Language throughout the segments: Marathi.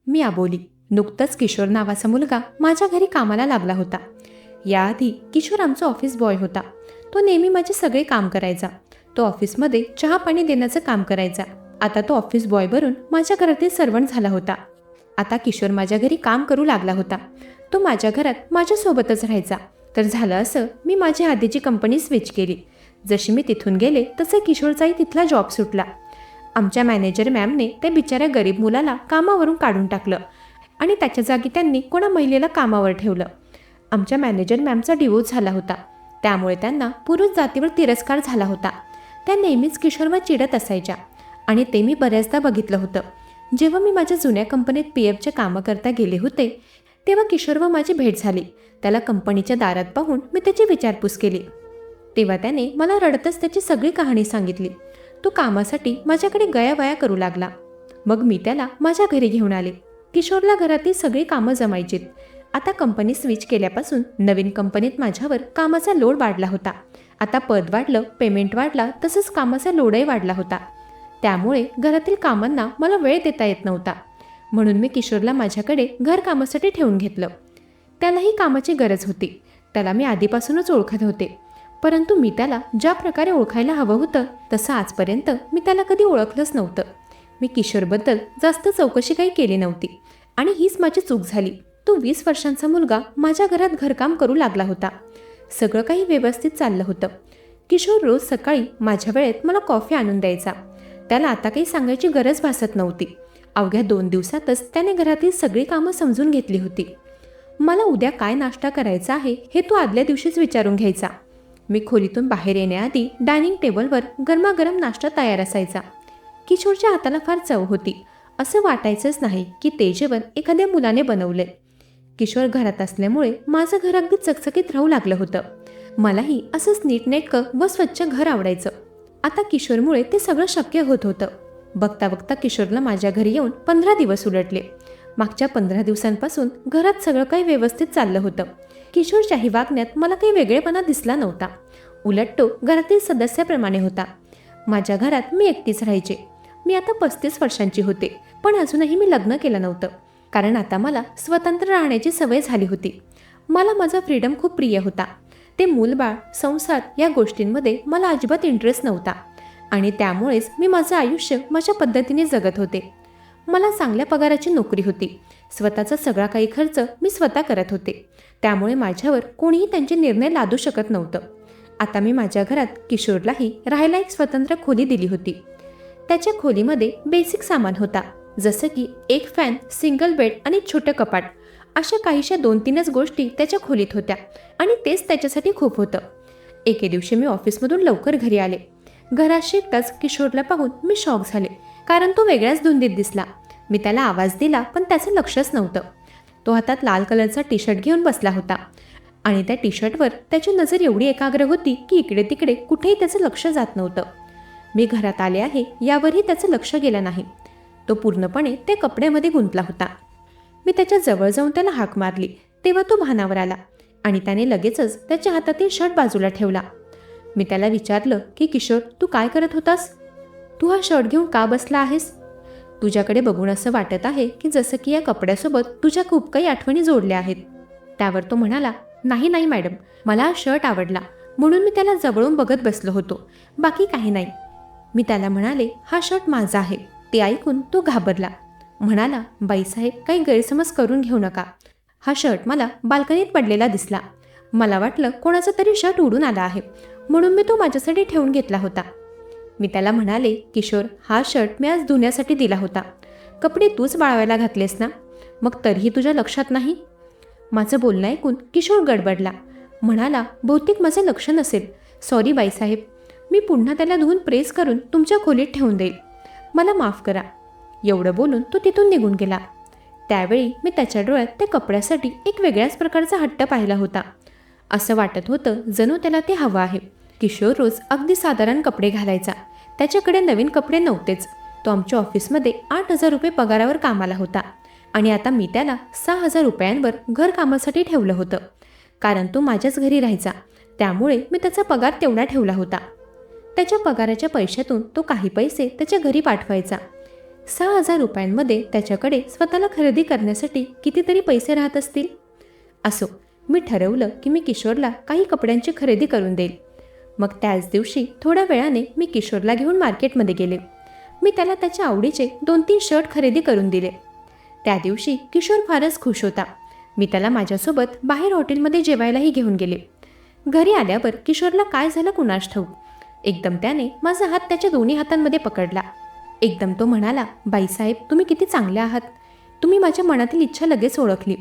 मी आबोली. नुकतंच किशोर नावाचा मुलगा माझ्या घरी कामाला लागला होता. याआधी किशोर आमचा ऑफिस बॉय होता. तो नेहमी माझे सगळे काम करायचा. तो ऑफिसमध्ये चहा पाणी देण्याचं काम करायचा. आता तो ऑफिस बॉयवरून माझ्या घरातील सर्वंट झाला होता. आता किशोर माझ्या घरी काम करू लागला होता. तो माझ्या घरात माझ्यासोबतच राहायचा. तर झालं असं, मी माझी आधीची कंपनी स्विच केली. जशी मी तिथून गेले तसं किशोरचाही तिथला जॉब सुटला. आमच्या मॅनेजर मॅमने त्या बिचाऱ्या गरीब मुलाला कामावरून काढून टाकलं आणि त्याच्या जागी त्यांनी कोणा महिलेला कामावर ठेवलं. आमच्या मॅनेजर मॅमचा डिवोर्स झाला होता. त्यामुळे त्यांना पुरुष जातीवर तिरस्कार झाला होता. त्या नेहमीच किशोरवर चिडत असायच्या आणि ते मी बऱ्याचदा बघितलं होतं. जेव्हा मी माझ्या जुन्या कंपनीत PFच्या कामं करता गेले होते तेव्हा किशोर व माझी भेट झाली. त्याला कंपनीच्या दारात पाहून मी त्याची विचारपूस केली. तेव्हा त्याने मला रडतच त्याची सगळी कहाणी सांगितली. तो कामासाठी माझ्याकडे गयावया करू लागला. मग मी त्याला माझ्या घरी घेऊन आले. किशोरला घरातील सगळी कामं जमायचीत. आता कंपनी स्विच केल्यापासून नवीन कंपनीत माझ्यावर कामाचा लोड वाढला होता. आता पद वाढलं, पेमेंट वाढला, तसंच कामाचा लोडही वाढला होता. त्यामुळे घरातील कामांना मला वेळ देता येत नव्हता. म्हणून मी किशोरला माझ्याकडे घरकामासाठी ठेवून घेतलं. त्यालाही कामाची गरज होती. त्याला मी आधीपासूनच ओळखत होते. परंतु मी त्याला ज्या प्रकारे ओळखायला हवं होतं तसं आजपर्यंत मी त्याला कधी ओळखलंच नव्हतं. मी किशोरबद्दल जास्त चौकशी काही केली नव्हती आणि हीच माझी चूक झाली. तो 20 वर्षांचा मुलगा माझ्या घरात घरकाम करू लागला होता. सगळं काही व्यवस्थित चाललं होतं. किशोर रोज सकाळी माझ्या वेळेत मला कॉफी आणून द्यायचा. त्याला आता काही सांगायची गरज भासत नव्हती. अवघ्या 2 दिवसातच त्याने घरातील सगळी कामं समजून घेतली होती. मला उद्या काय नाश्ता करायचा आहे हे तो आदल्या दिवशीच विचारून घ्यायचा. मी खोलीतून बाहेर येण्याआधी डायनिंग टेबलवर गरमागरम नाश्ता तयार असायचा. किशोरच्या हाताला फार चव होती. असं वाटायचंच नाही की ते जेवण एखाद्या मुलाने बनवले. किशोर घरात असल्यामुळे माझं घर अगदी चकचकीत राहू लागलं होतं. मलाही असंच नीटनेटकं व स्वच्छ घर आवडायचं. आता किशोरमुळे ते सगळं शक्य होत होतं. बघता बघता किशोरला माझ्या घरी येऊन 15 दिवस उलटले. मागच्या 15 दिवसांपासून घरात सगळं काही व्यवस्थित चाललं होतं. किशोरच्याही वागण्यात मला काही वेगळेपणा दिसला नव्हता. उलट तो घरातील सदस्याप्रमाणे होता. माझ्या घरात मी एकटीच राहायचे. मी आता 35 वर्षांची होते, पण अजूनही मी लग्न केलं नव्हतं. कारण आता मला स्वतंत्र राहण्याची सवय झाली होती. मला माझा फ्रीडम खूप प्रिय होता. ते मूलबाळ, संसार या गोष्टींमध्ये मला अजिबात इंटरेस्ट नव्हता आणि त्यामुळेच मी माझं आयुष्य माझ्या पद्धतीने जगत होते. मला चांगल्या पगाराची नोकरी होती. स्वतःचा सगळा काही खर्च मी स्वतः करत होते. त्यामुळे माझ्यावर कोणीही त्यांचे निर्णय लादू शकत नव्हतं. आता मी माझ्या घरात किशोरलाही राहायला एक स्वतंत्र खोली दिली होती. त्याच्या खोलीमध्ये बेसिक सामान होता, जसं की एक फॅन, सिंगल बेड आणि छोटं कपाट. अशा काहीशा 2-3च गोष्टी त्याच्या खोलीत होत्या आणि तेच त्याच्यासाठी खूप होतं. एके दिवशी मी ऑफिसमधून लवकर घरी आले. घरात शिकताच किशोरला पाहून मी शॉक झाले, कारण तो वेगळ्याच धुंदीत दिसला. मी त्याला आवाज दिला पण त्याचं लक्षच नव्हतं. तो हातात लाल कलरचा टी-शर्ट घेऊन बसला होता आणि त्या टी-शर्टवर त्याची नजर एवढी एकाग्र होती की इकडे तिकडे कुठेही त्याचं लक्ष जात नव्हतं. मी घरात आले आहे यावरही त्याचं लक्ष गेलं नाही. तो पूर्णपणे त्या कपड्यामध्ये गुंतला होता. मी त्याच्या जवळ जाऊन त्याला हाक मारली तेव्हा तो भानावर आला आणि त्याने लगेचच त्याच्या हातातील शर्ट बाजूला ठेवला. मी त्याला विचारलं की किशोर, तू काय करत होतास? तू हा शर्ट घेऊन का बसला आहेस? तुझ्याकडे बघून असं वाटत आहे की जसं की या कपड्यासोबत तुझ्या खूप काही आठवणी जोडल्या आहेत. त्यावर तो म्हणाला, नाही मॅडम, मला हा शर्ट आवडला म्हणून मी त्याला जवळून बघत बसलो होतो, बाकी काही नाही. मी त्याला म्हणाले, हा शर्ट माझा आहे. ते ऐकून तो घाबरला. म्हणाला, बाईसाहेब, काही गैरसमज करून घेऊ नका. हा शर्ट मला बाल्कनीत पडलेला दिसला. मला वाटलं कोणाचा तरी शर्ट उडून आला आहे म्हणून मी तो माझ्यासाठी ठेवून घेतला होता. मी त्याला म्हणाले, किशोर, हा शर्ट मी आज धुण्यासाठी दिला होता. कपडे तूच वाळवायला घातलेस ना, मग तरीही तुझ्या लक्षात नाही? माझं बोलणं ऐकून किशोर गडबडला. म्हणाला, बहुतेक माझं लक्ष नसेल. सॉरी बाईसाहेब. मी पुन्हा त्याला धुवून प्रेस करून तुमच्या खोलीत ठेवून देईल. मला माफ करा. एवढं बोलून तो तिथून निघून गेला. त्यावेळी मी त्याच्या डोळ्यात त्या कपड्यासाठी एक वेगळ्याच प्रकारचा हट्ट पाहिला होता. असं वाटत होतं जणू त्याला ते हवं आहे. किशोर रोज अगदी साधारण कपडे घालायचा. त्याच्याकडे नवीन कपडे नव्हतेच. तो आमच्या ऑफिसमध्ये 8,000 रुपये पगारावर कामाला होता आणि आता मी त्याला 6,000 रुपयांवर घर कामासाठी ठेवलं होतं. कारण तो माझ्याच घरी राहायचा, त्यामुळे मी त्याचा पगार तेवढा ठेवला होता. त्याच्या पगाराच्या पैशातून तो काही पैसे त्याच्या घरी पाठवायचा. 6,000 रुपयांमध्ये त्याच्याकडे स्वतःला खरेदी करण्यासाठी कितीतरी पैसे राहत असतील. असो, मी ठरवलं की मी किशोरला काही कपड्यांची खरेदी करून देईल. मग त्याच दिवशी थोड्या वेळाने मी किशोरला घेऊन मार्केटमध्ये गेले. मी त्याला त्याच्या आवडीचे 2-3 शर्ट खरेदी करून दिले. त्या दिवशी किशोर फारच खुश होता. मी त्याला माझ्यासोबत बाहेर हॉटेलमध्ये जेवायलाही घेऊन गेले. घरी आल्यावर किशोरला काय झालं कुणास ठाऊक, एकदम त्याने माझा हात त्याच्या दोन्ही हातांमध्ये पकडला. एकदम तो म्हणाला, बाईसाहेब, तुम्ही किती चांगले आहात. तुम्ही माझ्या मनातील इच्छा लगेच ओळखली.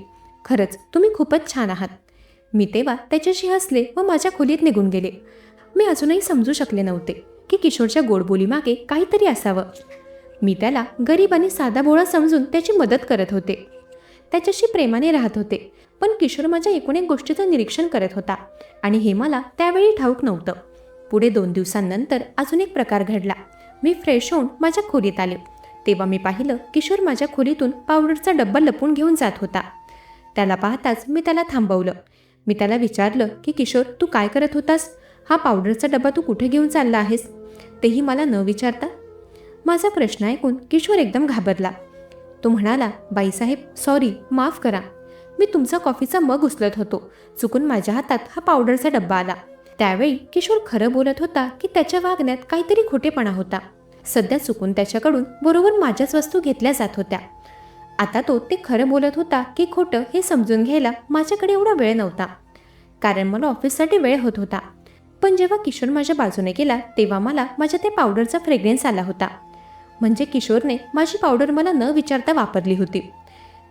खरंच तुम्ही खूपच छान आहात. मी तेव्हा त्याच्याशी हसले व माझ्या खोलीत निघून गेले. मी अजूनही समजू शकले नव्हते की किशोरच्या गोडबोलीमागे काहीतरी असावं. मी त्याला गरीब आणि साधाभोळा समजून त्याची मदत करत होते, त्याच्याशी प्रेमाने राहत होते. पण किशोर माझ्या एकूण एक गोष्टीचं निरीक्षण करत होता आणि हे मला त्यावेळी ठाऊक नव्हतं. पुढे 2 दिवसांनंतर अजून एक प्रकार घडला. मी फ्रेश होऊन माझ्या खोलीत आले तेव्हा मी पाहिलं किशोर माझ्या खोलीतून पावडरचा डब्बा लपून घेऊन जात होता. त्याला पाहताच मी त्याला थांबवलं. मी त्याला विचारलं की किशोर, तू काय करत होतास? हा पावडरचा डब्बा तू कुठे घेऊन चालला आहेस, तेही मला न विचारता? माझा प्रश्न ऐकून किशोर एकदम घाबरला. तो म्हणाला, बाईसाहेब, सॉरी, माफ करा. मी तुमचा कॉफीचा मग उचलत होतो. चुकून माझ्या हातात हा पावडरचा डब्बा आला. त्यावेळी किशोर खरं बोलत होता की त्याच्या वागण्यात काहीतरी खोटेपणा होता. सध्या चुकून त्याच्याकडून बरोबर माझ्याच वस्तू घेतल्या जात होत्या. आता तो ते खरं बोलत होता की खोटं हे समजून घ्यायला माझ्याकडे एवढा वेळ नव्हता, कारण मला ऑफिससाठी वेळ होत होता. पण जेव्हा किशोर माझ्या बाजूने गेला तेव्हा मला माझ्या त्या पावडरचा फ्रेग्रन्स आला होता. म्हणजे किशोरने माझी पावडर मला न विचारता वापरली होती.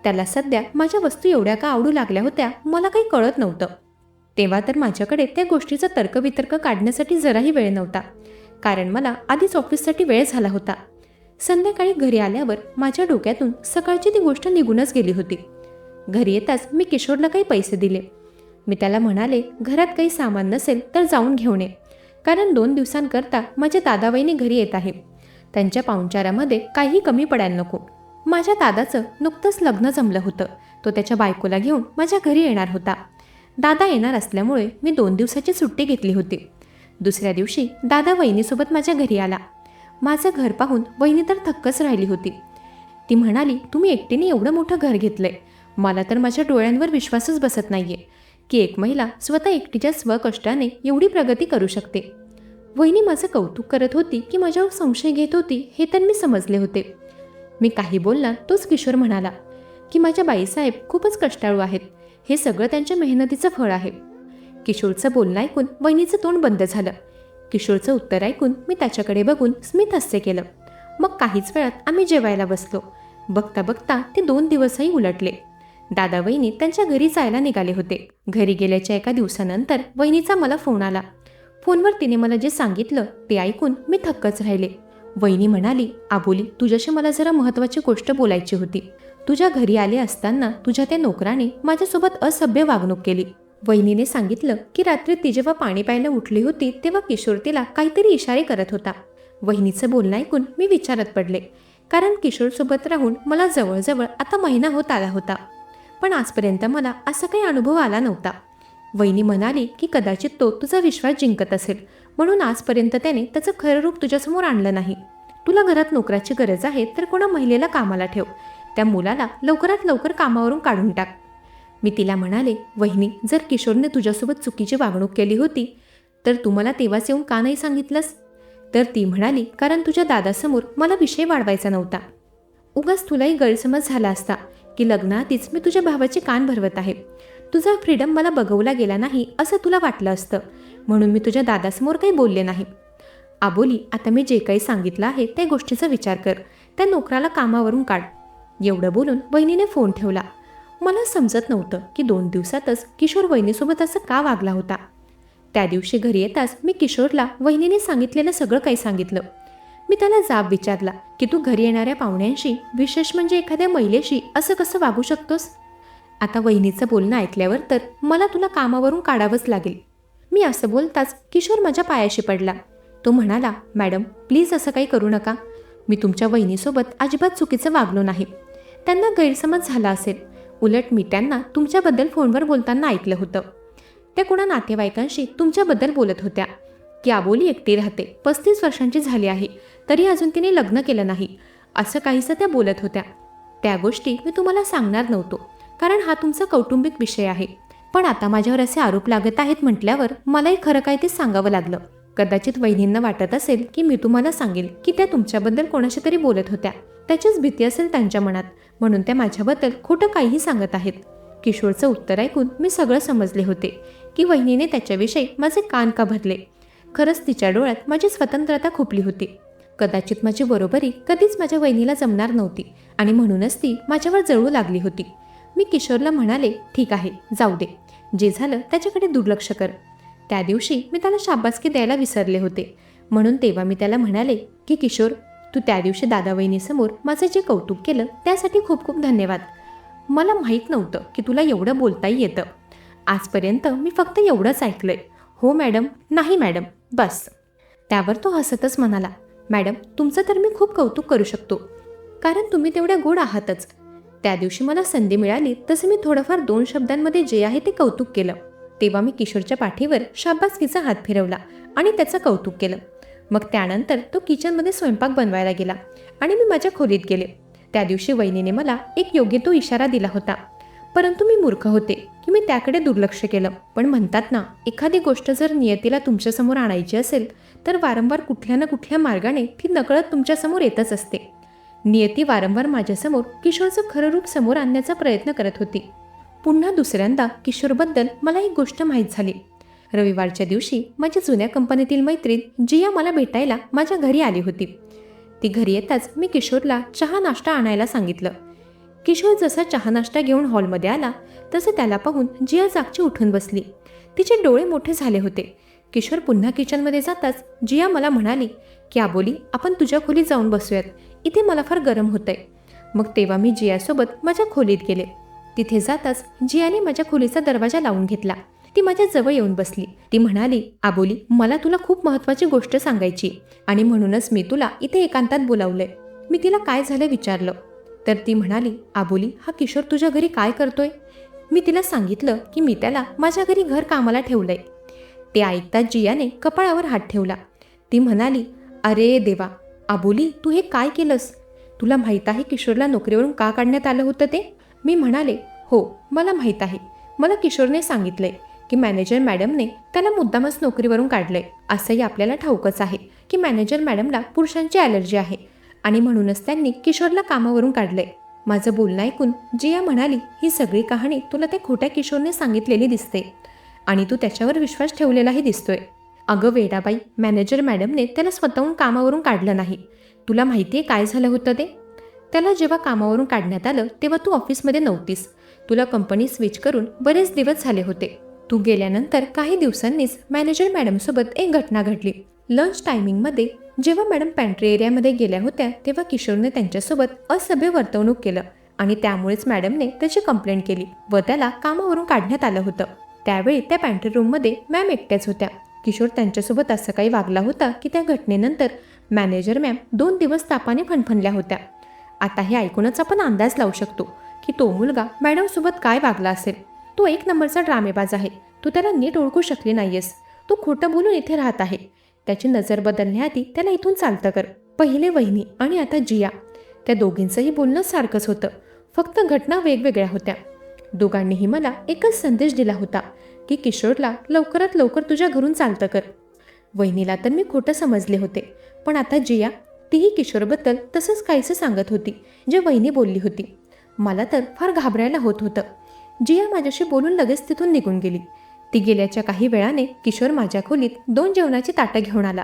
त्याला सध्या माझ्या वस्तू एवढ्या का आवडू लागल्या होत्या मला काही कळत नव्हतं. तेव्हा तर माझ्याकडे त्या गोष्टीचा तर्कवितर्क काढण्यासाठी जराही वेळ नव्हता, कारण मला आधीच ऑफिससाठी वेळ झाला होता. संध्याकाळी घरी आल्यावर माझ्या डोक्यातून सकाळची ती गोष्ट निघूनच गेली होती. घरी येताच मी किशोरला काही पैसे दिले. मी त्याला म्हणाले, घरात काही सामान नसेल तर जाऊन घेऊन ये, कारण 2 दिवसांकरता माझ्या दादावहिनी घरी येत आहे. त्यांच्या पाहुणचारामध्ये काही कमी पडायला नको. माझ्या दादाचं नुकतंच लग्न जमलं होतं. तो त्याच्या बायकोला घेऊन माझ्या घरी येणार होता. दादा येणार असल्यामुळे मी 2 दिवसाची सुट्टी घेतली होती. दुसऱ्या दिवशी दादा वहिनीसोबत माझ्या घरी आला. माझं घर पाहून वहिनी तर थक्कच राहिली होती. ती म्हणाली, तुम्ही एकटीने एवढं मोठं घर घेतलंय. मला तर माझ्या डोळ्यांवर विश्वासच बसत नाहीये की एक महिला स्वतः एकटीच्या स्वकष्टाने एवढी प्रगती करू शकते. वहिनी माझं कौतुक करत होती की माझ्यावर संशय घेत होती हे तर मी समजले होते. मी काही बोलला तोच किशोर म्हणाला की माझ्या बाईसाहेब खूपच कष्टाळू आहेत. हे सगळं त्यांच्या मेहनतीचं फळ आहे. किशोरचं बोलणं ऐकून वहिनीचं तोंड बंद झालं. किशोरचं उत्तर ऐकून मी त्याच्याकडे बघून स्मित हास्य केलं. मग काहीच वेळात आम्ही जेवायला बसलो. बघता बघता ते 2 दिवसही उलटले. दादा वहिनी त्यांच्या घरी जायला निघाले होते. घरी गेल्याच्या एका दिवसानंतर वहिनीचा मला फोन आला. फोनवर तिने मला जे सांगितलं ते ऐकून मी थक्कच राहिले. वहिनी म्हणाली, आबोली, तुझ्याशी मला जरा महत्त्वाची गोष्ट बोलायची होती. तुझ्या घरी आले असताना तुझ्या त्या नोकराने माझ्यासोबत असभ्य वागणूक केली. वहिनीने सांगितलं की रात्री ती जेव्हा पाणी प्यायला उठली होती तेव्हा किशोर तिला काहीतरी इशारे करत होता. वहिनीचं बोलणं ऐकून मी विचारात पडले, कारण किशोरसोबत राहून मला जवळजवळ आता महिना होत आला होता. पण आजपर्यंत मला असा काही अनुभव आला नव्हता. वहिनी म्हणाली की कदाचित तो तुझा विश्वास जिंकत असेल, म्हणून आजपर्यंत त्याने त्याचं खरं रूप तुझ्यासमोर आणलं नाही. तुला घरात नोकराची गरज आहे तर कोणा महिलेला कामाला ठेव. त्या मुलाला लवकरात लवकर कामावरून काढून टाक. मी तिला म्हणाले, वहिनी, जर किशोरने तुझ्यासोबत चुकीची वागणूक केली होती तर तू मला तेव्हाच येऊन का नाही सांगितलंस? तर ती म्हणाली, कारण तुझ्या दादासमोर मला विषय वाढवायचा नव्हता. उगाच तुलाही गैरसमज झाला असता की लग्नाआधीच मी तुझ्या भावाचे कान भरवत आहे. तुझा फ्रीडम मला बघवला गेला नाही असं तुला वाटलं असतं, म्हणून मी तुझ्या दादासमोर काही बोलले नाही. आबोली, आता मी जे काही सांगितलं आहे त्या गोष्टीचा विचार कर. त्या नोकराला कामावरून काढ. एवढं बोलून वहिनीने फोन ठेवला. मला समजत नव्हतं की 2 दिवसातच किशोर वहिनीसोबत असं का वागला होता. त्या दिवशी घरी येताच मी किशोरला वहिनीने सांगितलेलं सगळं काही सांगितलं. मी त्याला जाब विचारला की तू घरी येणाऱ्या पाहुण्यांशी, विशेष म्हणजे एखाद्या महिलेशी असं कसं वागू शकतोस? आता वहिनीचं बोलणं ऐकल्यावर तर मला तुला कामावरून काढावंच लागेल. मी असं बोलताच किशोर माझ्या पायाशी पडला. तो म्हणाला, मॅडम, प्लीज असं काही करू नका. मी तुमच्या वहिनीसोबत अजिबात चुकीचं वागलो नाही. त्यांना गैरसमज झाला असेल. उलट मी त्यांना तुमच्याबद्दल फोनवर बोलताना ऐकलं होतं. त्या कोणा नातेवाईकांशी तुमच्याबद्दल बोलत होत्या की आबोली एकटी राहते, 35 वर्षांची झाली आहे, तरी अजून तिने लग्न केलं नाही. असं काहीसं त्या बोलत होत्या. त्या गोष्टी मी तुम्हाला सांगणार नव्हतो, कारण हा तुमचा कौटुंबिक विषय आहे. पण आता माझ्यावर असे आरोप लागत आहेत म्हटल्यावर मलाही खरं काय ते सांगावं लागलं. कदाचित वहिनींना वाटत असेल की मी तुम्हाला सांगेल की त्या तुमच्याबद्दल कोणाशी तरी बोलत होत्या. त्याचीच भीती असेल त्यांच्या मनात, म्हणून त्या माझ्याबद्दल खोटं काहीही सांगत आहेत. किशोरचं उत्तर ऐकून मी सगळं समजले होते की वहिनीने त्याच्याविषयी माझे कान का भरले. खरंच तिच्या डोळ्यात माझी स्वतंत्रता खुपली होती. कदाचित माझी बरोबरी कधीच माझ्या वहिनीला जमणार नव्हती आणि म्हणूनच ती माझ्यावर जळू लागली होती. मी किशोरला म्हणाले, ठीक आहे, जाऊ दे, जे झालं त्याच्याकडे दुर्लक्ष कर. त्या दिवशी मी त्याला शाबासकी द्यायला विसरले होते, म्हणून तेव्हा मी त्याला म्हणाले की किशोर, तू त्या दिवशी दादा वहिनीसमोर माझं जे कौतुक केलं त्यासाठी खूप खूप धन्यवाद. मला माहीत नव्हतं की तुला एवढं बोलताही येतं. आजपर्यंत मी फक्त एवढंच ऐकलंय, हो मॅडम, नाही मॅडम, बस. त्यावर तो हसतच म्हणाला, मॅडम, तुमचं तर मी खूप कौतुक करू शकतो, कारण तुम्ही तेवढ्या गोड आहातच. त्या दिवशी मला संधी मिळाली तसं मी थोडंफार 2 शब्दांमध्ये जे आहे ते कौतुक केलं. तेव्हा मी किशोरच्या पाठीवर शाबासकीचा हात फिरवला आणि त्याचं कौतुक केलं. मग त्यानंतर तो किचनमध्ये स्वयंपाक बनवायला गेला आणि मी माझ्या खोलीत गेले. त्या दिवशी वहिनीने मला एक योग्य तो इशारा दिला होता, परंतु मी मूर्ख होते की मी त्याकडे दुर्लक्ष केलं. पण म्हणतात ना, एखादी गोष्ट जर नियतीला तुमच्यासमोर आणायची असेल तर वारंवार कुठल्या ना कुठल्या मार्गाने ती नकळत तुमच्यासमोर येतच असते. नियती वारंवार माझ्यासमोर किशोरचं खरं रूप समोर आणण्याचा प्रयत्न करत होती. पुन्हा दुसऱ्यांदा किशोरबद्दल मला एक गोष्ट माहीत झाली. रविवारच्या दिवशी माझ्या जुन्या कंपनीतील मैत्रीण जिया मला भेटायला माझ्या घरी आली होती. ती घरी येताच मी किशोरला चहा नाश्ता आणायला सांगितलं. किशोर जसा चहा नाश्ता घेऊन हॉलमध्ये आला तसं त्याला पाहून जिया जागची उठून बसली. तिचे डोळे मोठे झाले होते. किशोर पुन्हा किचनमध्ये जाताच जिया मला म्हणाली की आबोली, आपण तुझ्या खोलीत जाऊन बसूयात, इथे मला फार गरम होतंय. मग तेव्हा मी जियासोबत माझ्या खोलीत गेले. तिथे जाताच जियाने माझ्या खोलीचा दरवाजा लावून घेतला. ती माझ्या जवळ येऊन बसली. ती म्हणाली, आबोली, मला तुला खूप महत्त्वाची गोष्ट सांगायची आणि म्हणूनच मी तुला इथे एकांतात बोलावलंय. मी तिला काय झालं विचारलं तर ती म्हणाली, आबोली, हा किशोर तुझ्या घरी काय करतोय? मी तिला सांगितलं की मी त्याला माझ्या घरी घर कामाला ठेवलंय. ते ऐकताच जियाने कपाळावर हात ठेवला. ती म्हणाली, अरे देवा, आबोली, तू हे काय केलंस? तुला माहीत आहे किशोरला नोकरीवरून का काढण्यात आलं होतं ते? मी म्हणाले, हो, मला माहीत आहे. मला किशोरने सांगितलंय की मॅनेजर मॅडमने त्याला मुद्दामच नोकरीवरून काढलंय. असंही आपल्याला ठाऊकच आहे की मॅनेजर मॅडमला पुरुषांची ॲलर्जी आहे आणि म्हणूनच त्यांनी किशोरला कामावरून काढलंय. माझं बोलणं ऐकून जिया म्हणाली, ही सगळी कहाणी तुला त्या खोट्या किशोरने सांगितलेली दिसते आणि तू त्याच्यावर विश्वास ठेवलेलाही दिसतोय. अगं वेडाबाई, मॅनेजर मॅडमने त्याला स्वतःहून कामावरून काढलं नाही. तुला माहिती आहे काय झालं होतं ते? त्याला जेव्हा कामावरून काढण्यात आलं तेव्हा तू ऑफिसमध्ये नव्हतीस. तुला कंपनी स्विच करून बरेच दिवस झाले होते. तू गेल्यानंतर काही दिवसांनीच मॅनेजर मॅडमसोबत एक घटना घडली. लंच टायमिंगमध्ये जेव्हा मॅडम पॅन्ट्री एरियामध्ये गेल्या होत्या तेव्हा किशोरने त्यांच्यासोबत असभ्य वर्तवणूक केलं आणि त्यामुळेच मॅडमने त्याची कंप्लेंट केली व त्याला कामावरून काढण्यात आलं होतं. त्यावेळी त्या पॅन्ट्री रूममध्ये मॅम एकट्याच होत्या. किशोर त्यांच्यासोबत असं काही वागला होता की त्या घटनेनंतर मॅनेजर मॅम 2 दिवस तापाने फणफणल्या होत्या. आता हे ऐकूनच आपण अंदाज लावू शकतो की तो मुलगा मॅडमसोबत काय वागला असेल. तो एक नंबरचा ड्रामेबाज आहे. तू त्याला नीट ओळखू शकली नाहीयेस. तो खोटं बोलून इथे राहत आहे. त्याची नजर बदलण्याआधी त्याला इथून चालतं कर. पहिले वहिनी आणि आता जिया, त्या दोघींचंही बोलणं सारखंच होतं, फक्त घटना वेगवेगळ्या होत्या. दोघांनीही मला एकच संदेश दिला होता की किशोरला लवकरात लवकर तुझ्या घरून चालतं कर. वहिनीला तर मी खोटं समजले होते, पण आता जिया, तीही किशोरबद्दल तसंच काहीसं सांगत होती जे वहिनी बोलली होती. मला तर फार घाबरायला होत होतं. जिया माझ्याशी बोलून लगेच तिथून निघून गेली. ती गेल्याच्या काही वेळाने किशोर माझ्या खोलीत 2 जेवणाची ताटं घेऊन आला.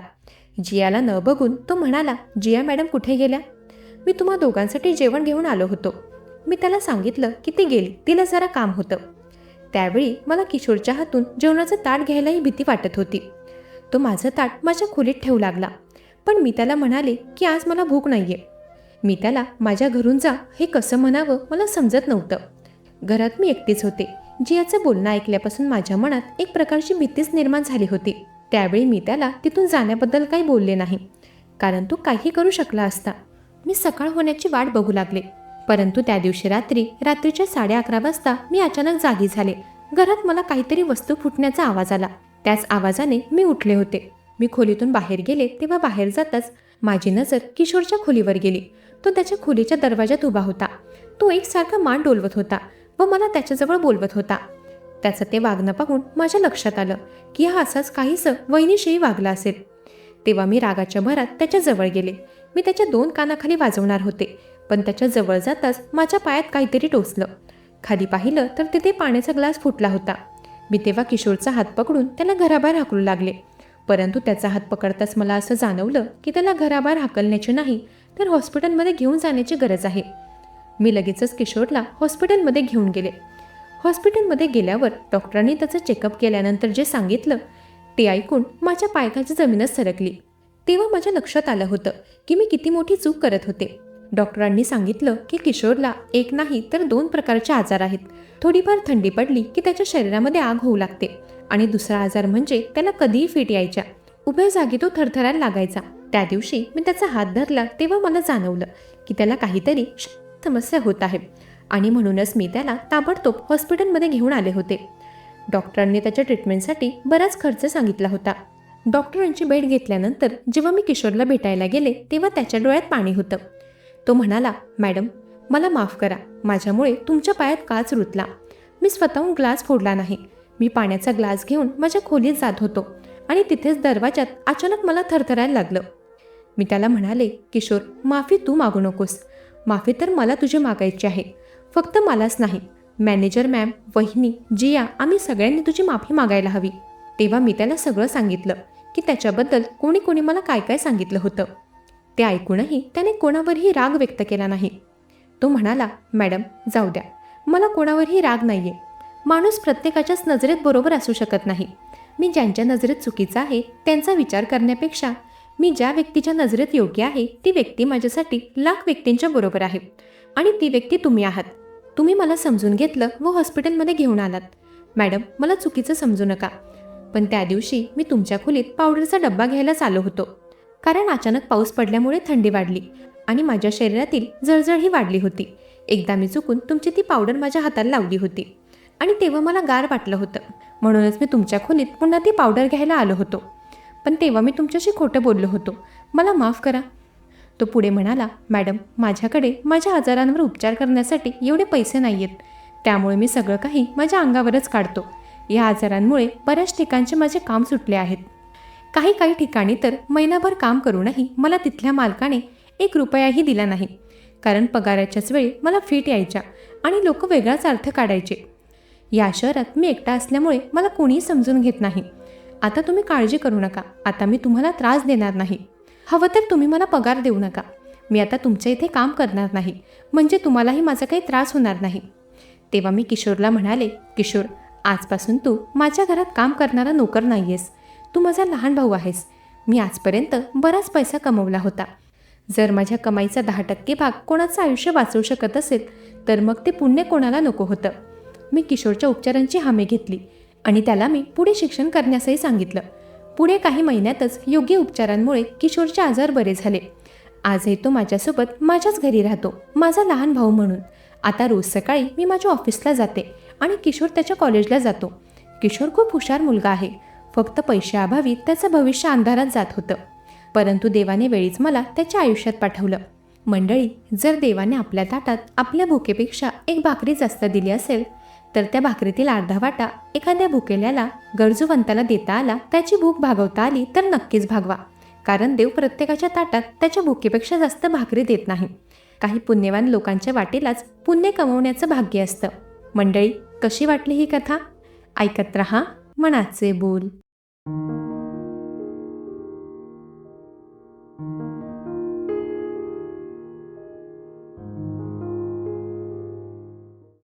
जियाला न बघून तो म्हणाला, जिया मॅडम कुठे गेल्या? मी तुम्हा दोघांसाठी जेवण घेऊन आलो होतो. मी त्याला सांगितलं की ती गेली, तिला जरा काम होतं. त्यावेळी मला किशोरच्या हातून जेवणाचं ताट घ्यायलाही भीती वाटत होती. तो माझं ताट माझ्या खोलीत ठेवू लागला, पण मी त्याला म्हणाले की आज मला भूक नाहीये. मी त्याला माझ्या घरून जा हे कसं म्हणावं मला समजत नव्हतं. घरात मी एकटीच होते. जियाचं बोलणं ऐकल्यापासून माझ्या मनात एक प्रकारची भीतीच निर्माण झाली होती. त्यावेळी मी त्याला तिथून जाण्याबद्दल काही बोलले नाही, कारण तो काही करू शकला असता. मी सकाळ होण्याची वाट बघू लागले, परंतु त्या दिवशी रात्रीच्या 11:30 वाजता मी अचानक जागी झाले. घरात मला काहीतरी वस्तू फुटण्याचा आवाज आला. त्याच आवाजाने मी उठले होते. मी खोलीतून बाहेर गेले तेव्हा बाहेर जाताच माझी नजर किशोरच्या खोलीवर गेली. तो त्याच्या खोलीच्या दरवाजात उभा होता. तो एकसारखा मान डोलवत होता व मला त्याच्याजवळ बोलवत होता. त्याचं ते वागणं पाहून माझ्या लक्षात आलं की हा असाच काहीसं वहिनीशीही वागला असेल. तेव्हा मी रागाच्या भरात त्याच्या जवळ गेले. मी त्याच्या 2 कानाखाली वाजवणार होते, पण त्याच्या जवळ जाताच माझ्या पायात काहीतरी टोचलं. खाली पाहिलं तर तिथे पाण्याचा ग्लास फुटला होता. मी तेव्हा किशोरचा हात पकडून त्याला घराबाहेर हाकलू लागले, परंतु त्याचा हात पकडताच मला असं जाणवलं की त्याला घराबाहेर हाकलण्याची नाही तर हॉस्पिटलमध्ये घेऊन जाण्याची गरज आहे. मी लगेचच किशोरला हॉस्पिटलमध्ये घेऊन गेले. हॉस्पिटलमध्ये गेल्यावर डॉक्टरांनी त्याचं चेकअप केल्यानंतर जे सांगितलं ते ऐकून माझ्या पायखालची जमीनच सरकली. तेव्हा माझ्या लक्षात आलं होतं की मी किती मोठी चूक करत होते. डॉक्टरांनी सांगितलं की किशोरला 1 नाही तर 2 प्रकारचे आजार आहेत. थोडीफार थंडी पडली की त्याच्या शरीरामध्ये आग होऊ लागते आणि दुसरा आजार म्हणजे त्याला कधीही फिट यायच्या. उभ्या जागी तो थरथरायला लागायचा. त्या दिवशी मी त्याचा हात धरला तेव्हा मला जाणवलं की त्याला काहीतरी समस्या होत आहे आणि म्हणूनच मी त्याला ताबडतोब हॉस्पिटलमध्ये घेऊन आले होते. डॉक्टरांनी त्याच्या ट्रीटमेंटसाठी बराच खर्च सांगितला होता. डॉक्टरांची भेट घेतल्यानंतर जेव्हा मी किशोरला भेटायला गेले तेव्हा त्याच्या डोळ्यात पाणी होतं. तो म्हणाला, मॅडम मला माफ करा, माझ्यामुळे तुमच्या पायात काच रुतला. मी स्वतःहून ग्लास फोडला नाही. मी पाण्याचा ग्लास घेऊन माझ्या खोलीत जात होतो आणि तिथेच दरवाजात अचानक मला थरथरायला लागलं. मी त्याला म्हणाले, किशोर माफी तू मागू नकोस. माफी तर मला तुझी मागायची आहे. फक्त मलाच नाही, मॅनेजर मॅम, वहिनी, जिया आम्ही सगळ्यांनी तुझी माफी मागायला हवी. तेव्हा मी त्याला सगळं सांगितलं की त्याच्याबद्दल कोणी कोणी मला काय काय सांगितलं होतं. ते ऐकूनही त्याने कोणावरही राग व्यक्त केला नाही. तो म्हणाला, मॅडम जाऊ द्या, मला कोणावरही राग नाही आहे. माणूस प्रत्येकाच्याच नजरेत बरोबर असू शकत नाही. मी ज्यांच्या नजरेत चुकीचा आहे त्यांचा विचार करण्यापेक्षा मी ज्या व्यक्तीच्या नजरेत योग्य आहे ती व्यक्ती माझ्यासाठी लाख व्यक्तींच्या बरोबर आहे आणि ती व्यक्ती तुम्ही आहात. तुम्ही मला समजून घेतलं व हॉस्पिटलमध्ये घेऊन आलात. मॅडम मला चुकीचं समजू नका, पण त्या दिवशी मी तुमच्या खोलीत पावडरचा डब्बा घ्यायलाच आलो होतो, कारण अचानक पाऊस पडल्यामुळे थंडी वाढली आणि माझ्या शरीरातील जळजळही वाढली होती. एकदा मी चुकून तुमची ती पावडर माझ्या हाताला लावली होती आणि तेव्हा मला गार वाटलं होतं, म्हणूनच मी तुमच्या खोलीत पुन्हा ती पावडर घ्यायला आलो होतो. पण तेव्हा मी तुमच्याशी खोटं बोललो होतो, मला माफ करा. तो पुढे म्हणाला, मॅडम माझ्याकडे माझ्या आजारांवर उपचार करण्यासाठी एवढे पैसे नाही आहेत, त्यामुळे मी सगळं काही माझ्या अंगावरच काढतो. या आजारांमुळे बऱ्याच ठिकाणचे माझे काम सुटले आहेत. काही ठिकाणी तर महिनाभर काम करूनही मला तिथल्या मालकाने 1 रुपयाही दिला नाही, कारण पगाराच्याच वेळी मला फिट यायच्या आणि लोक वेगळाच अर्थ काढायचे. या शहरात मी एकटा असल्यामुळे मला कोणीही समजून घेत नाही. आता तुम्ही काळजी करू नका, आता मी तुम्हाला त्रास देणार नाही. हवं तर तुम्ही मला पगार देऊ नका. मी आता तुमच्या इथे काम करणार नाही, म्हणजे तुम्हालाही माझा काही त्रास होणार नाही. तेव्हा मी किशोरला म्हणाले, किशोर आजपासून तू माझ्या घरात काम करणारा नोकर नाही आहेस, तू माझा लहान भाऊ आहेस. मी आजपर्यंत बराच पैसा कमवला होता. जर माझ्या कमाईचा 10% भाग कोणाचं आयुष्य वाचवू शकत असेल तर मग ते पुण्य कोणाला नको होतं. मी किशोरच्या उपचारांची हमी घेतली आणि त्याला मी पुढे शिक्षण करण्यासही सांगितलं. पुढे काही महिन्यातच योग्य उपचारांमुळे किशोरचे आजार बरे झाले. आजही तो माझ्यासोबत माझ्याच घरी राहतो, माझा लहान भाऊ म्हणून. आता रोज सकाळी मी माझ्या ऑफिसला जाते आणि किशोर त्याच्या कॉलेजला जातो. किशोर खूप हुशार मुलगा आहे, फक्त पैशाअभावी त्याचं भविष्य अंधारात जात होतं. परंतु देवाने वेळीच मला त्याच्या आयुष्यात पाठवलं. मंडळी, जर देवाने आपल्या ताटात आपल्या भुकेपेक्षा 1 भाकरी जास्त दिली असेल तर त्या भाकरीतील अर्धा वाटा एखाद्या भुकेल्याला, गरजूवंताला देता आला, त्याची भूक भागवता आली तर नक्कीच भागवा. कारण देव प्रत्येकाच्या ताटात त्याच्या भुकेपेक्षा जास्त भाकरी देत नाही. काही पुण्यवान लोकांच्या वाटेलाच पुण्य कमवण्याचं भाग्य असतं. मंडळी, कशी वाटली ही कथा? ऐकत रहा मनाचे बोल.